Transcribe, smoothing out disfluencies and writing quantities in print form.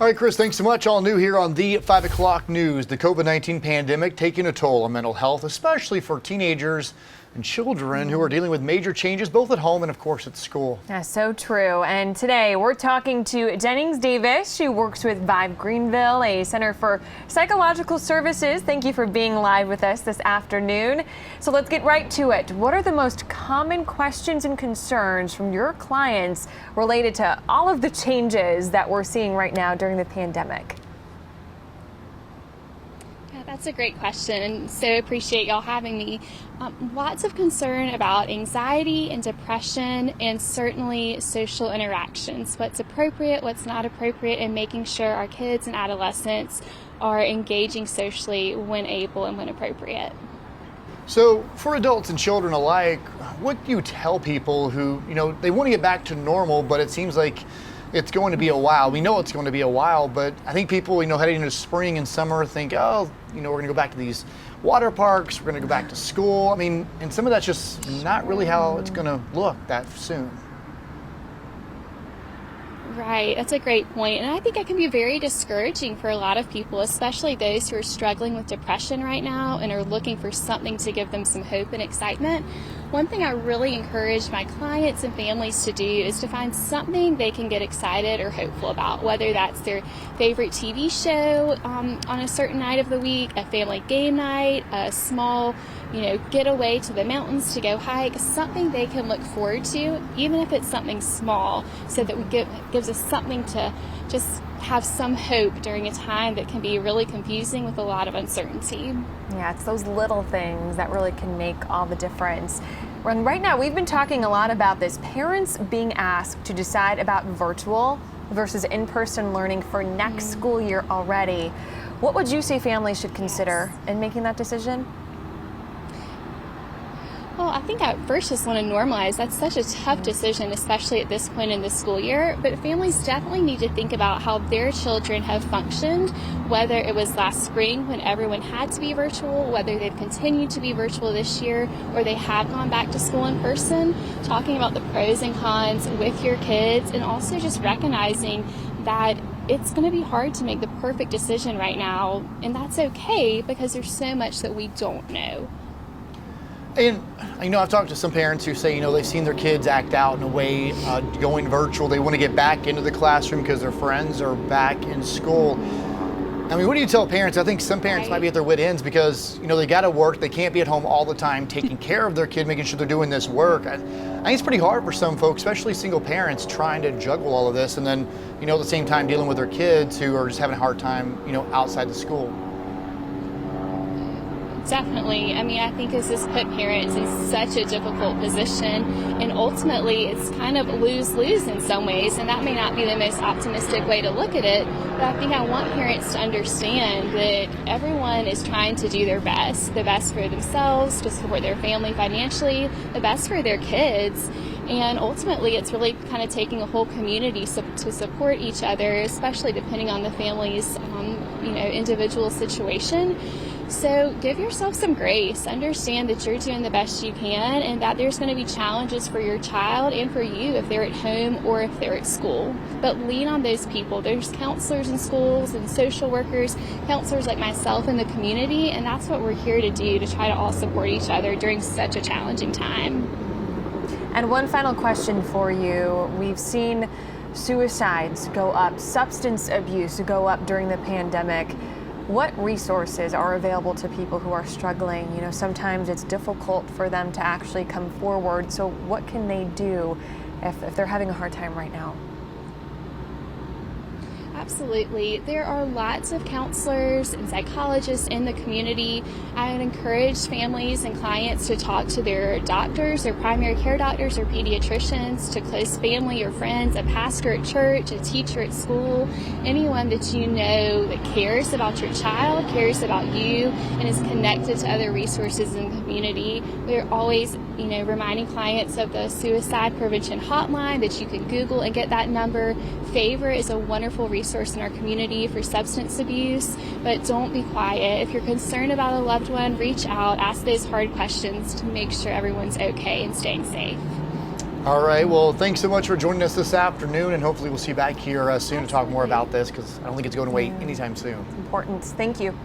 All right, Chris, thanks so much. All new here on the 5 o'clock news. The COVID-19 pandemic taking a toll on mental health, especially for teenagers and children who are dealing with major changes both at home and, of course, at school. That's so true. And today we're talking to Jennings Davis. She works with Vive Greenville, a center for psychological services. Thank you for being live with us this afternoon. So let's get right to it. What are the most common questions and concerns from your clients related to all of the changes that we're seeing right now during the pandemic? That's a great question, and so appreciate y'all having me. Lots of concern about anxiety and depression, and certainly social interactions. What's appropriate, what's not appropriate, and making sure our kids and adolescents are engaging socially when able and when appropriate. So for adults and children alike, what do you tell people who, they want to get back to normal, but it seems like it's going to be a while. We know it's going to be a while, but I think people, heading into spring and summer think, oh, we're going to go back to these water parks, we're going to go back to school. I mean, and some of that's just not really how it's going to look that soon. Right, that's a great point. And I think it can be very discouraging for a lot of people, especially those who are struggling with depression right now and are looking for something to give them some hope and excitement. One thing I really encourage my clients and families to do is to find something they can get excited or hopeful about, whether that's their favorite TV show on a certain night of the week, a family game night, a small getaway to the mountains to go hike, something they can look forward to, even if it's something small, so that gives us something to just have some hope during a time that can be really confusing with a lot of uncertainty. Yeah, it's those little things that really can make all the difference. And right now, we've been talking a lot about this. Parents being asked to decide about virtual versus in-person learning for next school year already. What would you say families should consider in making that decision? Well, I think I first just want to normalize that's such a tough decision, especially at this point in the school year. But families definitely need to think about how their children have functioned, whether it was last spring when everyone had to be virtual, whether they've continued to be virtual this year, or they have gone back to school in person, talking about the pros and cons with your kids, and also just recognizing that it's going to be hard to make the perfect decision right now. And that's okay, because there's so much that we don't know. And I've talked to some parents who say, they've seen their kids act out in a way going virtual. They want to get back into the classroom because their friends are back in school. I mean, what do you tell parents? I think some parents might be at their wit ends because, they got to work. They can't be at home all the time taking care of their kid, making sure they're doing this work. I think it's pretty hard for some folks, especially single parents, trying to juggle all of this and then, at the same time dealing with their kids who are just having a hard time, outside the school. Definitely. I mean, I think this has put parents in such a difficult position, and ultimately it's kind of lose-lose in some ways, and that may not be the most optimistic way to look at it, but I think I want parents to understand that everyone is trying to do their best, the best for themselves, to support their family financially, the best for their kids, and ultimately it's really kind of taking a whole community to support each other, especially depending on the family's individual situation. So give yourself some grace. Understand that you're doing the best you can and that there's going to be challenges for your child and for you if they're at home or if they're at school. But lean on those people. There's counselors in schools and social workers, counselors like myself in the community, and that's what we're here to do, to try to all support each other during such a challenging time. And one final question for you. We've seen suicides go up, substance abuse go up during the pandemic. What resources are available to people who are struggling? Sometimes it's difficult for them to actually come forward. So what can they do if they're having a hard time right now? Absolutely. There are lots of counselors and psychologists in the community. I would encourage families and clients to talk to their doctors, their primary care doctors or pediatricians, to close family or friends, a pastor at church, a teacher at school, anyone that you know that cares about your child, cares about you, and is connected to other resources in the community. We're always, reminding clients of the suicide prevention hotline that you can Google and get that number. Favor is a wonderful resource in our community for substance abuse, but don't be quiet. If you're concerned about a loved one, reach out, ask those hard questions to make sure everyone's okay and staying safe. All right. Well, thanks so much for joining us this afternoon, and hopefully we'll see you back here soon to talk more about this, because I don't think it's going away anytime soon. It's important. Thank you.